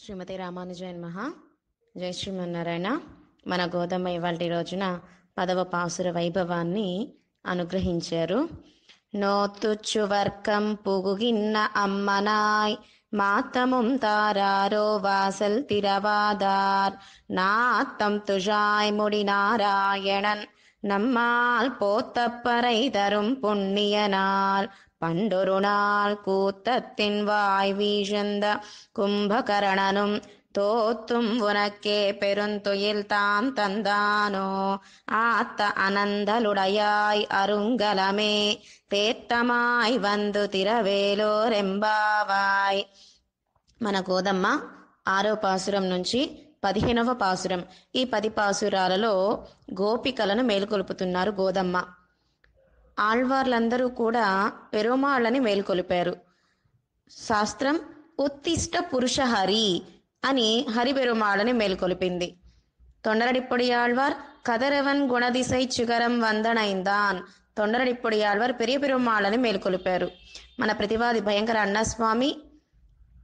శ్రీమతి రామానుజన్ మహా జై శ్రీమన్నారాయణ. మన గోదమ్మ ఇవాళ రోజున 10వ పాసుర వైభవాన్ని అనుగ్రహించారు. నోతుచ్చువర్కం పుగుగిన్న అమ్మనాయ్ மாத்தமும் தாராரோ வாசல் திறவாதார் நாத்தம் துழாய் முடி நாராயணன் நம்மால் போத்தப்பறை தரும் புண்ணிய நாள் பண்டொரு நாள் கூத்தத்தின் வாய் வீழ்ந்த கும்பகரணனும் தோத்தும் உனக்கே பெருந்துயில் தாம் தந்தானோ ஆத்த அனந்தலுடையாய் அருங்கலமே తేత్తమాయ్ వందు తిరవేలోరెంబావాయ్. మన గోదమ్మ 6వ పాసురం నుంచి 15వ పాసురం, ఈ 10 పాసురాలలో గోపికలను మేలుకొలుపుతున్నారు గోదమ్మ. ఆళ్వార్లందరూ కూడా పెరుమాళ్ళని మేలుకొలిపారు. శాస్త్రం ఉత్తిష్ట పురుష హరి అని హరి పెరుమాళ్ళని మేలుకొలిపింది. తొండరడిప్పొడి ఆళ్వార్ కదరవన్ గుణదిశై చిగరం వందనైందాన్, తొండరడిప్పొడి ఆళ్వార్ పెరియ పెరుమాళ్ళని మేలుకొలిపారు. మన ప్రతివాది భయంకర అన్నస్వామి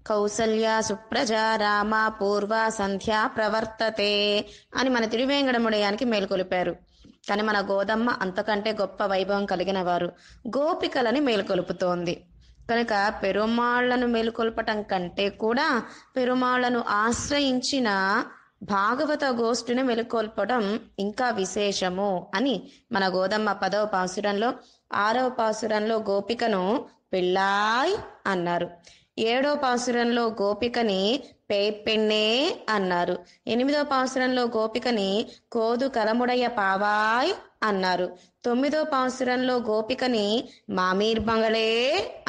కౌసల్య సుప్రజ రామ పూర్వ సంధ్యా ప్రవర్తతే అని మన తిరువేంగడముడయానికి మేలుకొలిపారు. కానీ మన గోదమ్మ అంతకంటే గొప్ప వైభవం కలిగిన వారు, గోపికలని మేలుకొలుపుతోంది. కనుక పెరుమాళ్లను మేలుకొల్పటం కంటే కూడా పెరుమాళ్లను ఆశ్రయించిన భాగవత గోష్ఠిని మెలుకొల్పడం ఇంకా విశేషము అని మన గోదమ్మ 10వ పాసురంలో, 6వ పాసురంలో గోపికను పిళ్ళాయ్ అన్నారు, 7వ పాసురంలో గోపికని పెన్నె అన్నారు, 8వ పాసురంలో గోపికని కోదు కలముడయ పావాయ్ అన్నారు, 9వ పాసురంలో గోపికని మామీర్ బంగళే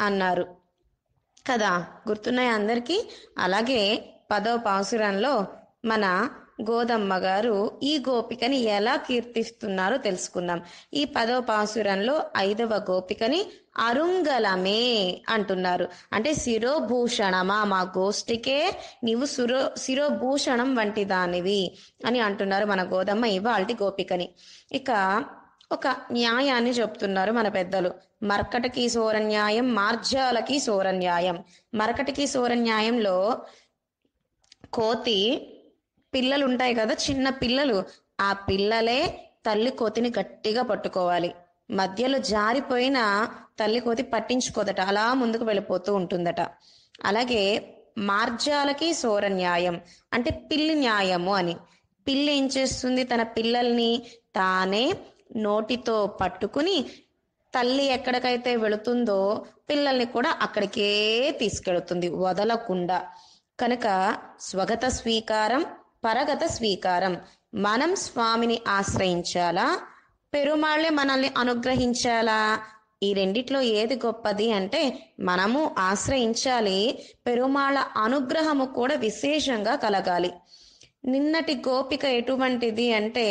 అన్నారు కదా, గుర్తున్నాయి అందరికీ. అలాగే 10వ పాసురంలో మన గోదమ్మ గారు ఈ గోపికని ఎలా కీర్తిస్తున్నారో తెలుసుకుందాం. ఈ 10వ పాసురంలో 5వ గోపికని అరుంగలమే అంటున్నారు. అంటే శిరోభూషణమా, మా గోష్ఠికే నీవు శిరోభూషణం వంటి దానివి అని అంటున్నారు మన గోదమ్మ ఇవాల్టి గోపికని. ఇక ఒక న్యాయాన్ని చెప్తున్నారు మన పెద్దలు. మర్కటకి సోరన్యాయం, మార్జాలకి సోరన్యాయం. మరకటికి సోరన్యాయంలో కోతి పిల్లలు ఉంటాయి కదా, చిన్న పిల్లలు, ఆ పిల్లలే తల్లి కోతిని గట్టిగా పట్టుకోవాలి. మధ్యలో జారిపోయిన తల్లి కోతి పట్టించుకోదట, అలా ముందుకు వెళ్ళిపోతూ ఉంటుందట. అలాగే మార్జాలకి సోర న్యాయం అంటే పిల్లి న్యాయము అని. పిల్లి ఏం చేస్తుంది, తన పిల్లల్ని తానే నోటితో పట్టుకుని తల్లి ఎక్కడికైతే వెళుతుందో పిల్లల్ని కూడా అక్కడికే తీసుకెళుతుంది వదలకుండా. కనుక స్వగత స్వీకారం, పరగత స్వీకారం. మనం స్వామిని ఆశ్రయించాలా, పెరుమాళ్ళే మనల్ని అనుగ్రహించాలా? ఈ రెండిట్లో ఏది గొప్పది అంటే మనము ఆశ్రయించాలి, పెరుమాళ్ళ అనుగ్రహము కూడా విశేషంగా కలగాలి. నిన్నటి గోపిక ఎటువంటిది అంటే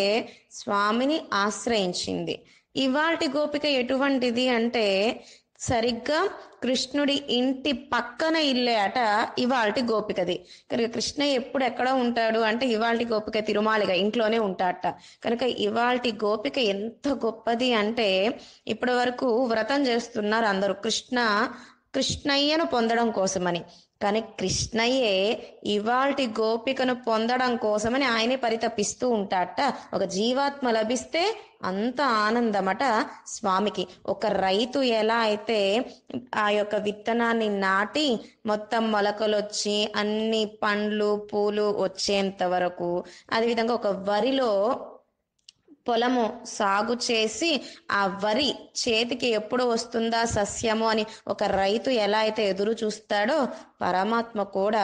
స్వామిని ఆశ్రయించింది. ఇవాల్టి గోపిక ఎటువంటిది అంటే సరిగ్గా కృష్ణుడి ఇంటి పక్కన ఇల్లే అట ఇవాల్టి గోపికది. కనుక కృష్ణ ఎప్పుడు ఎక్కడ ఉంటాడు అంటే ఇవాల్టి గోపిక తిరుమాలిగా ఇంట్లోనే ఉంటాడట. కనుక ఇవాల్టి గోపిక ఎంత గొప్పది అంటే ఇప్పటి వరకు వ్రతం చేస్తున్నారు అందరూ కృష్ణయ్యను పొందడం కోసమని. కానీ కృష్ణయ్యే ఇవాల్టి గోపికను పొందడం కోసమని ఆయనే పరితపిస్తూ ఉంటాడట. ఒక జీవాత్మ లభిస్తే అంత ఆనందమట స్వామికి. ఒక రైతు ఎలా అయితే ఆ యొక్క విత్తనాన్ని నాటి మొత్తం మొలకలొచ్చి అన్ని పండ్లు పూలు వచ్చేంత వరకు, అదేవిధంగా ఒక వరిలో పొలము సాగు చేసి ఆ వరి చేతికి ఎప్పుడు వస్తుందా సస్యము అని ఒక రైతు ఎలా అయితే ఎదురు చూస్తాడో, పరమాత్మ కూడా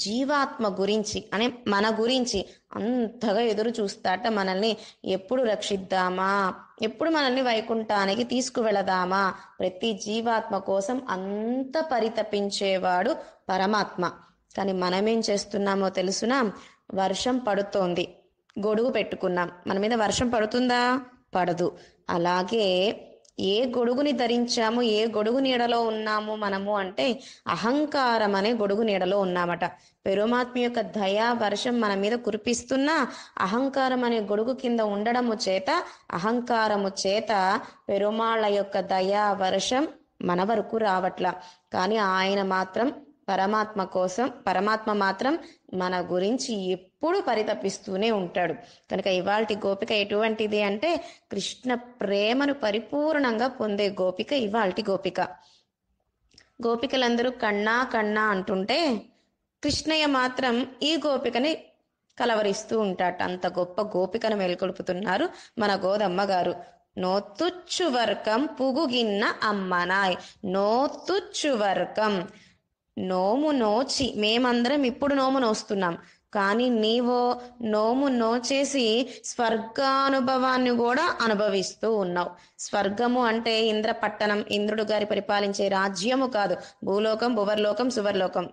జీవాత్మ గురించి అని మన గురించి అంతగా ఎదురు చూస్తాట. మనల్ని ఎప్పుడు రక్షిద్దామా, ఎప్పుడు మనల్ని వైకుంఠానికి తీసుకువెళదామా, ప్రతి జీవాత్మ కోసం అంత పరితపించేవాడు పరమాత్మ. కానీ మనమేం చేస్తున్నామో తెలుసునా? వర్షం పడుతోంది, గొడుగు పెట్టుకున్నాం, మన మీద వర్షం పడుతుందా? పడదు. అలాగే ఏ గొడుగుని ధరించాము, ఏ గొడుగు నీడలో ఉన్నాము మనము అంటే అహంకారం అనే గొడుగు నీడలో ఉన్నామట. పెరుమాత్మ యొక్క దయా వర్షం మన మీద కురిపిస్తున్నా అహంకారం అనే గొడుగు కింద ఉండడము చేత, అహంకారము చేత పెరుమాళ్ళ యొక్క దయా వర్షం మన వరకు రావట్లా. కానీ ఆయన మాత్రం పరమాత్మ కోసం పరమాత్మ మాత్రం మన గురించి ఎప్పుడు పరితపిస్తూనే ఉంటాడు. కనుక ఇవాల్టి గోపిక ఎటువంటిది అంటే కృష్ణ ప్రేమను పరిపూర్ణంగా పొందే గోపిక ఇవాల్టి గోపిక. గోపికలందరూ కన్నా కన్నా అంటుంటే కృష్ణయ్య మాత్రం ఈ గోపికని కలవరిస్తూ ఉంటాట. అంత గొప్ప గోపికను మేల్కొల్పుతున్నారు మన గోదమ్మ గారు. నోతుచ్చువర్కం పుగుగిన్న అమ్మనాయ్. నోతుచ్చువర్కం, నోము నోచి మేమందరం ఇప్పుడు నోము నోస్తున్నాం, కానీ నీవో నోము నోచేసి స్వర్గానుభవాన్ని కూడా అనుభవిస్తూ ఉన్నావు. స్వర్గము అంటే ఇంద్రపట్టణం, ఇంద్రుడు గారి పరిపాలించే రాజ్యము కాదు. భూలోకం, భువర్లోకం, సువర్లోకం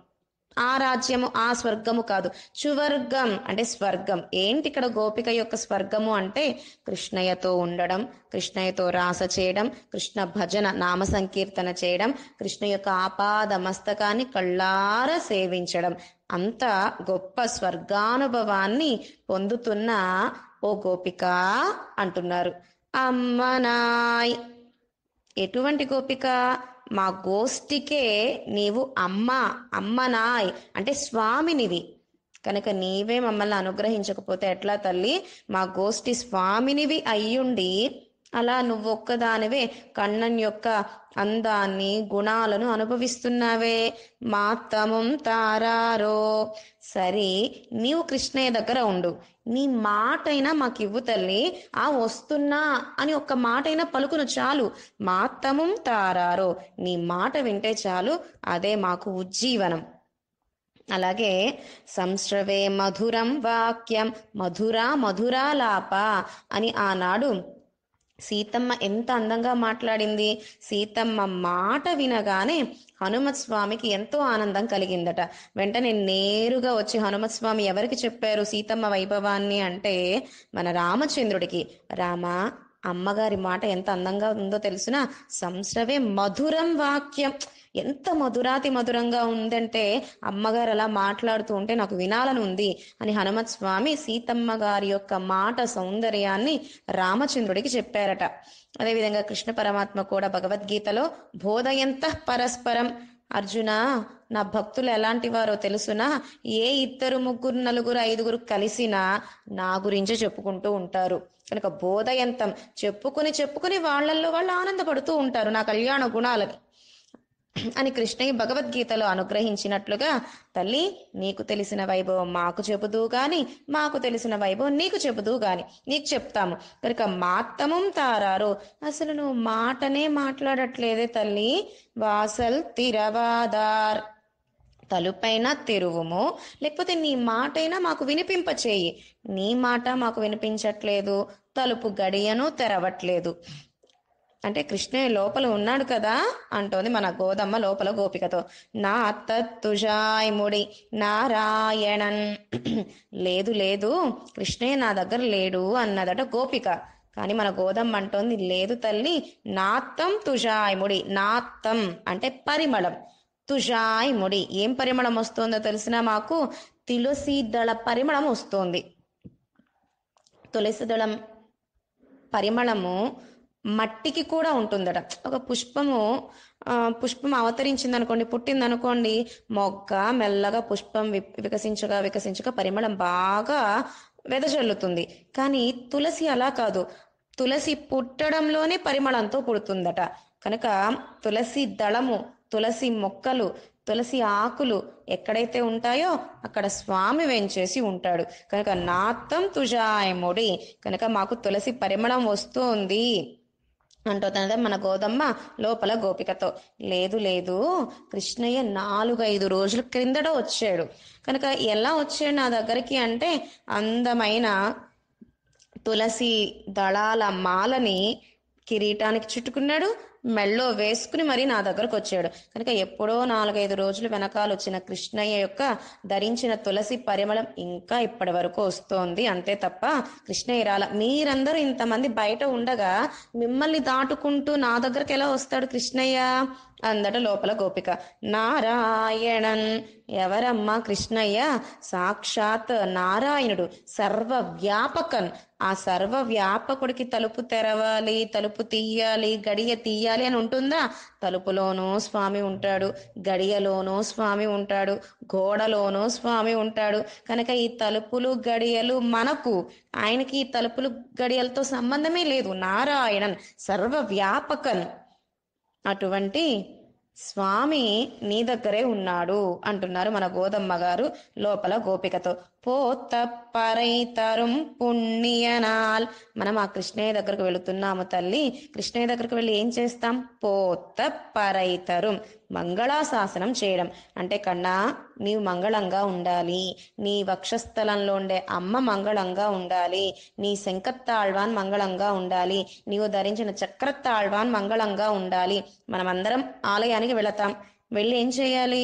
ఆ రాజ్యము, ఆ స్వర్గము కాదు. సువర్గం అంటే స్వర్గం. ఏంటి ఇక్కడ గోపిక యొక్క స్వర్గము అంటే కృష్ణయ్యతో ఉండడం, కృష్ణయ్యతో రాస చేయడం, కృష్ణ భజన నామ సంకీర్తన చేయడం, కృష్ణ యొక్క ఆపాద మస్తకాన్ని కళ్ళారా సేవించడం. అంత గొప్ప స్వర్గానుభవాన్ని పొందుతున్న ఓ గోపిక అంటున్నారు. అమ్మనాయ్. ఎటువంటి గోపిక? మా గోష్ఠికే నీవు అమ్మనాయ్ అంటే స్వామినివి. కనుక నీవే మమ్మల్ని అనుగ్రహించకపోతే ఎట్లా తల్లి? మా గోష్ఠి స్వామినివి అయ్యుండి అలా నువ్వొక్కదానివే కண்ணన్ యొక్క అందాన్ని, గుణాలను అనుభవిస్తున్నావే. మాతమం తారారో. సరే, నీవు కృష్ణయ్య దగ్గర ఉండు, నీ మాటైనా మాకు ఇవ్వు తల్లి. ఆ వస్తున్నా అని ఒక్క మాటైనా పలుకును చాలు. మాతమం తారారో, నీ మాట వింటే చాలు, అదే మాకు ఉజ్జీవనం. అలాగే సంశ్రవే మధురం వాక్యం మధురాలాప అని ఆనాడు సీతమ్మ ఎంత అందంగా మాట్లాడింది. సీతమ్మ మాట వినగానే హనుమత్ స్వామికి ఎంతో ఆనందం కలిగిందట. వెంటనే నేరుగా వచ్చి హనుమత్ స్వామి ఎవరికి చెప్పారు సీతమ్మ వైభవాన్ని అంటే మన రామచంద్రుడికి. రామా, అమ్మగారి మాట ఎంత అందంగా ఉందో తెలుసునా? సంశ్రవే మధురం వాక్యం, ఎంత మధురాతి మధురంగా ఉందంటే అమ్మగారు అలా మాట్లాడుతూ ఉంటే నాకు వినాలని ఉంది అని హనుమత్ స్వామి సీతమ్మ గారి యొక్క మాట సౌందర్యాన్ని రామచంద్రుడికి చెప్పారట. అదేవిధంగా కృష్ణ పరమాత్మ కూడా భగవద్గీతలో బోధయంత పరస్పరం. అర్జున, నా భక్తులు ఎలాంటి వారో తెలుసునా? ఏ 2, 3, 4, 5 కలిసినా నా గురించే చెప్పుకుంటూ ఉంటారు. కనుక బోధయంతం, చెప్పుకుని వాళ్ళల్లో వాళ్ళు ఆనందపడుతూ ఉంటారు నా కళ్యాణ గుణాలని అని కృష్ణయ్య భగవద్గీతలో అనుగ్రహించినట్లుగా తల్లి నీకు తెలిసిన వైభవం మాకు చెబుతూ గాని, మాకు తెలిసిన వైభవం నీకు చెబుతూ గాని నీకు చెప్తాము. కనుక మాత్తమం తారారు. అసలు నువ్వు మాటనే మాట్లాడట్లేదే తల్లి. వాసల్ తిరవాదార్, తలుపైనా తెరువుము, లేకపోతే నీ మాటైనా మాకు వినిపింపచేయి. నీ మాట మాకు వినిపించట్లేదు, తలుపు గడియను తెరవట్లేదు అంటే కృష్ణయ్య లోపల ఉన్నాడు కదా అంటోంది మన గోదమ్మ లోపల గోపికతో. నా తత్తుజాయ్ ముడి నారాయణన్. లేదు లేదు, కృష్ణయ్య నా దగ్గర లేడు అన్నదట గోపిక. కానీ మన గోదమ్మ అంటోంది లేదు తల్లి, నాత్తం తుజాయ్ ముడి. నాత్తం అంటే పరిమళం, తుజాయ్ ముడి ఏం పరిమళం వస్తుందో తెలిసినా మాకు తులసి దళ పరిమళం వస్తుంది. తులసి దళం పరిమళము మట్టికి కూడా ఉంటుందట. ఒక పుష్పం అవతరించింది అనుకోండి, పుట్టింది అనుకోండి, మొగ్గ మెల్లగా పుష్పం వికసించగా పరిమళం బాగా వెదజల్లుతుంది. కానీ తులసి అలా కాదు, తులసి పుట్టడంలోనే పరిమళంతో పుడుతుందట. కనుక తులసి దళము, తులసి మొక్కలు, తులసి ఆకులు ఎక్కడైతే ఉంటాయో అక్కడ స్వామి వెంచేసి ఉంటాడు. కనుక నాత్తం తుజాయముడి, కనుక మాకు తులసి పరిమళం వస్తుంది అంటోతనదే మన గోదమ్మ లోపల గోపికతో. లేదు లేదు, కృష్ణయ్య 4-5 రోజుల క్రిందట వచ్చాడు. కనుక ఎలా వచ్చాడు నా దగ్గరికి అంటే అందమైన తులసి దళాల మాలని కిరీటానికి చుట్టుకున్నాడు, మెళ్ళో వేసుకుని మరీ నా దగ్గరకు వచ్చాడు. కనుక ఎప్పుడో 4-5 రోజులు వెనకాల వచ్చిన కృష్ణయ్య యొక్క ధరించిన తులసి పరిమళం ఇంకా ఇప్పటి వరకు వస్తోంది, అంతే తప్ప కృష్ణయ్య రాల. మీరందరూ ఇంతమంది బయట ఉండగా మిమ్మల్ని దాటుకుంటూ నా దగ్గరకు ఎలా వస్తాడు కృష్ణయ్య అందట లోపల గోపిక. నారాయణన్, ఎవరమ్మా? కృష్ణయ్య సాక్షాత్ నారాయణుడు, సర్వవ్యాపకన్. ఆ సర్వవ్యాపకుడికి తలుపు తెరవాలి, తలుపు తీయాలి, గడియ తీయాలి అని ఉంటుందా? తలుపులోనూ స్వామి ఉంటాడు, గడియలోనూ స్వామి ఉంటాడు, గోడలోనూ స్వామి ఉంటాడు. కనుక ఈ తలుపులు గడియలు మనకు, ఆయనకి ఈ తలుపులు గడియలతో సంబంధమే లేదు. నారాయణన్ సర్వవ్యాపకన్. అటువంటి స్వామి నీ దగ్గరే ఉన్నాడు అంటున్నారు మన గోదమ్మ గారు లోపల గోపికతో. పోత పరైతరుం పుణ్యనాల్. మనం ఆ కృష్ణయ్య దగ్గరకు వెళుతున్నాము తల్లి. కృష్ణయ్య దగ్గరకు వెళ్ళి ఏం చేస్తాం? పోత పరైతరుం, మంగళాశాసనం చేయడం. అంటే కన్నా నీవు మంగళంగా ఉండాలి, నీ వక్షస్థలంలో ఉండే అమ్మ మంగళంగా ఉండాలి, నీ శంఖత్తాళ్వాన్ మంగళంగా ఉండాలి, నీవు ధరించిన చక్రత్తాళ్వాన్ మంగళంగా ఉండాలి. మనమందరం ఆలయానికి వెళతాం. వెళ్ళి ఏం చేయాలి?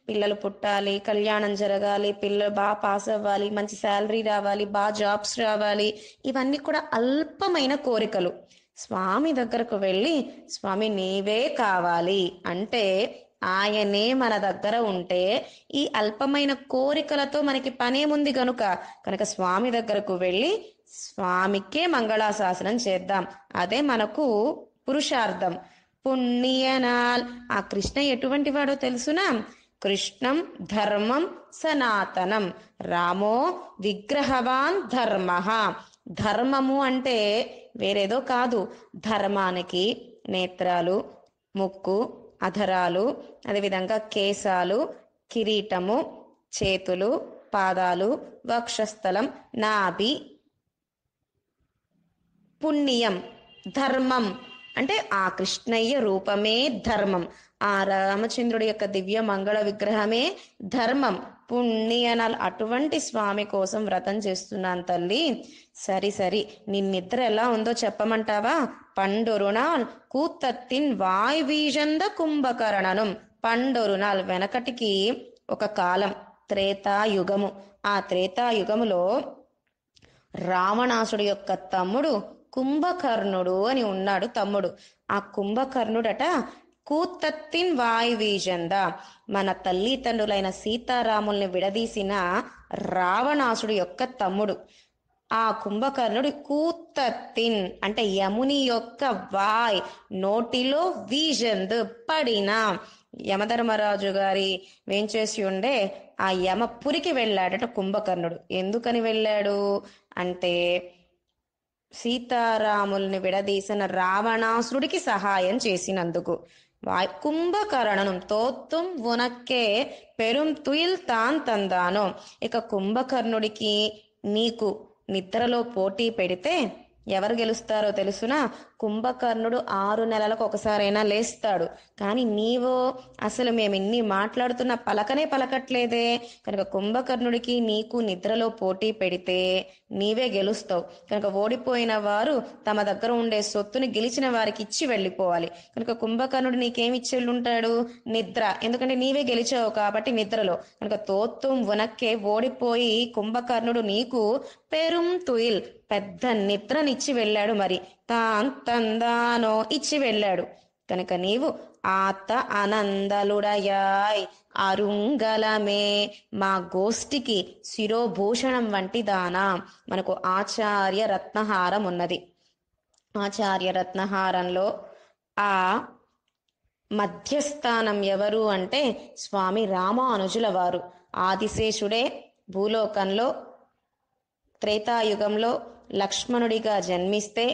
పిల్లలు పుట్టాలి, కళ్యాణం జరగాలి, పిల్లలు బాగా పాస్ అవ్వాలి, మంచి శాలరీ రావాలి, బాగా జాబ్స్ రావాలి. ఇవన్నీ కూడా అల్పమైన కోరికలు. స్వామి దగ్గరకు వెళ్ళి స్వామి నీవే కావాలి అంటే ఆయనే మన దగ్గర ఉంటే ఈ అల్పమైన కోరికలతో మనకి పనేముంది కనుక స్వామి దగ్గరకు వెళ్ళి స్వామికే మంగళాశాసనం చేద్దాం. అదే మనకు పురుషార్థం. పుణ్యనాల్. ఆ కృష్ణ ఎటువంటి వాడో తెలుసునా? కృష్ణం ధర్మం సనాతనం, రామో విగ్రహవాన్ ధర్మ. ధర్మము అంటే వేరేదో కాదు. ధర్మానికి నేత్రాలు, ముక్కు, అధరాలు, అదేవిధంగా కేశాలు, కిరీటము, చేతులు, పాదాలు, వక్షస్థలం, నాభి. పుణ్యం ధర్మం అంటే ఆ కృష్ణయ్య రూపమే ధర్మం. ఆ రామచంద్రుడి యొక్క దివ్య మంగళ విగ్రహమే ధర్మం. పుణ్యనాల్. అటువంటి స్వామి కోసం వ్రతం చేస్తున్నాను తల్లి. సరి నీ నిద్ర ఎలా ఉందో చెప్పమంటావా? పండొరునాల్ కూతత్తిన్ వాయువీజంద కుంభకరణనం. పండొరునాల్ వెనకటికి ఒక కాలం, త్రేతాయుగము. ఆ త్రేతాయుగములో రావణాసుడి యొక్క తమ్ముడు కుంభకర్ణుడు అని ఉన్నాడు తమ్ముడు. ఆ కుంభకర్ణుడట కూతత్తిన్ వాయువీజంద, మన తల్లిదండ్రులైన సీతారాముల్ని విడదీసిన రావణాసుడు యొక్క తమ్ముడు. ఆ కుంభకర్ణుడు కూతత్తిన్ అంటే యముని యొక్క వాయ్, నోటిలో వీజంద్ పడిన. యమధర్మరాజు గారి వేంచేసి ఉండే ఆ యమపురికి వెళ్ళాడట కుంభకర్ణుడు. ఎందుకని వెళ్ళాడు అంటే సీతారాముల్ని విడదీసిన రావణాసురుడికి సహాయం చేసినందుకు. కుంభకర్ణనం తోత్తుం ఉనక్కే పెరుం తుయిల్ తాన్ తందానో. ఇక కుంభకర్ణుడికి నీకు నిద్రలో పోటీ పెడితే ఎవరు గెలుస్తారో తెలుసునా? కుంభకర్ణుడు 6 నెలలకు ఒకసారైనా లేస్తాడు. కానీ నీవో అసలు మేము ఇన్ని మాట్లాడుతున్న పలకనే పలకట్లేదే. కనుక కుంభకర్ణుడికి నీకు నిద్రలో పోటీ పెడితే నీవే గెలుస్తావు. కనుక ఓడిపోయిన వారు తమ దగ్గర ఉండే సొత్తుని గెలిచిన వారికి ఇచ్చి వెళ్ళిపోవాలి. కనుక కుంభకర్ణుడు నీకేమి ఇచ్చి ఉంటాడు? నిద్ర. ఎందుకంటే నీవే గెలిచావు కాబట్టి నిద్రలో. కనుక తోత్తుం ఉనక్కే ఓడిపోయి కుంభకర్ణుడు నీకు పెరుం తుయిల్ పెద్ద నిద్రనిచ్చి వెళ్ళాడు. మరి తాన్ తందానో ఇచ్చి వెళ్ళాడు. కనుక నీవు ఆత అనందలుడయాయ్ అరుంగలమే, మా గోష్ఠికి శిరోభూషణం వంటి దానా. మనకు ఆచార్య రత్నహారం ఉన్నది. ఆచార్య రత్నహారంలో ఆ మధ్యస్థానం ఎవరు అంటే స్వామి రామానుజుల వారు. ఆదిశేషుడే భూలోకంలో త్రేతాయుగంలో లక్ష్మణుడిగా జన్మిస్తే,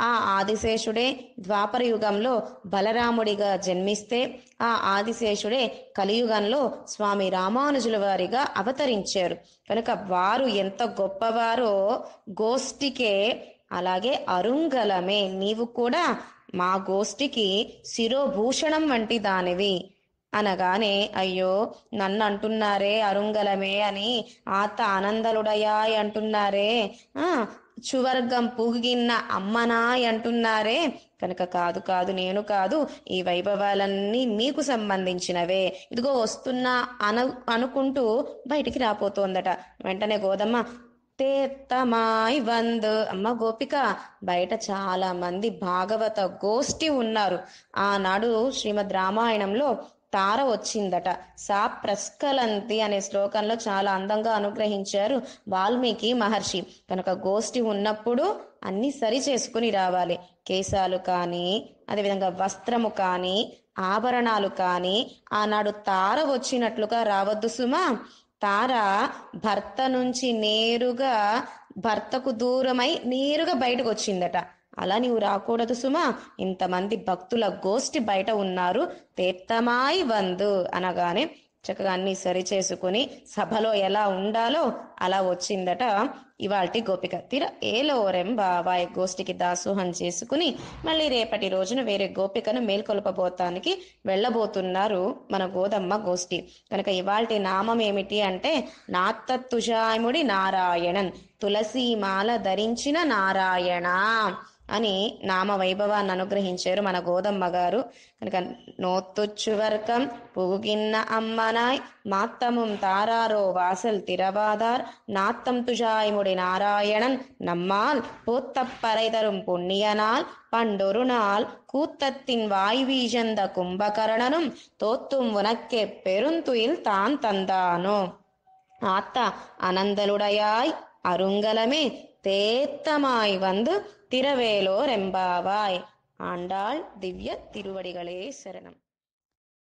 ఆ ఆదిశేషుడే ద్వాపర యుగంలో బలరాముడిగా జన్మిస్తే, ఆ ఆదిశేషుడే కలియుగంలో స్వామి రామానుజుల వారిగా అవతరించారు. కనుక వారు ఎంత గొప్పవారో గోష్ఠికే అలాగే అరుంగలమే, నీవు కూడా మా గోష్ఠికి శిరోభూషణం వంటి దానివి అనగానే, అయ్యో నన్ను అంటున్నారే అరుంగలమే అని, ఆత ఆనందలుడయాయ్ అంటున్నారే, చువర్గం పూగిన్న అమ్మనాయ్ అంటున్నారే. కనుక కాదు కాదు, నేను కాదు, ఈ వైభవాలన్నీ మీకు సంబంధించినవే. ఇదిగో వస్తున్నా అనుకుంటూ బయటికి రాపోతోందట. వెంటనే గోదమ్మ తేత్తమాయ్ వంద్. అమ్మ గోపిక, బయట చాలా మంది భాగవత గోష్ఠి ఉన్నారు. ఆనాడు శ్రీమద్ రామాయణంలో తార వచ్చిందట. సా ప్రస్కలంతి అనే శ్లోకంలో చాలా అందంగా అనుగ్రహించారు వాల్మీకి మహర్షి. కనుక గోష్ఠి ఉన్నప్పుడు అన్ని సరి చేసుకుని రావాలి. కేశాలు కానీ, అదేవిధంగా వస్త్రము కానీ, ఆభరణాలు కానీ ఆనాడు తార వచ్చినట్లుగా రావద్దు సుమా. తార భర్త నుంచి నేరుగా, భర్తకు దూరమై నేరుగా బయటకు వచ్చిందట. అలా నీవు రాకూడదు సుమా. ఇంతమంది భక్తుల గోష్ఠి బయట ఉన్నారు, తేత్తమాయి వందు అనగానే చక్కగా అన్ని సరి చేసుకుని సభలో ఎలా ఉండాలో అలా వచ్చిందట ఇవాల్టి గోపిక. తీర ఏలోరెంబావాయ్ గోష్ఠికి దాసోహం చేసుకుని మళ్ళీ రేపటి రోజున వేరే గోపికను మేల్కొల్పబోతానికి వెళ్ళబోతున్నారు మన గోదమ్మ గోష్ఠి. కనుక ఇవాల్టి నామం ఏమిటి అంటే నాత్తత్తుజాయముడి నారాయణన్, తులసీమాల ధరించిన నారాయణ అని నామ వైభవాన్ని అనుగ్రహించారు మన గోదమ్మ గారు. కనుక నోత్తుచ్చువర్కం పుగిన్న అమ్మనాయ్ మాత్తముం తారారో వాసల్ తిరవాదార్ నాత్తం తుజాయముడి నారాయణన్ நம்மால் போத்தப்பறைதரும் புண்ணியனால் பண்டொருநாள் கூத்தத்தின் வாய்வீஜந்த கும்பகரணனும் தோத்தும் உனக்கே பெருந்துயில் தான் தந்தானோ. ஆத்தா அனந்தலுடையாய் அருங்கலமே தேத்தமாய் வந்து திரவேலோரெம்பாவாய். ஆண்டாள் திவ்ய திருவடிகளே சரணம்.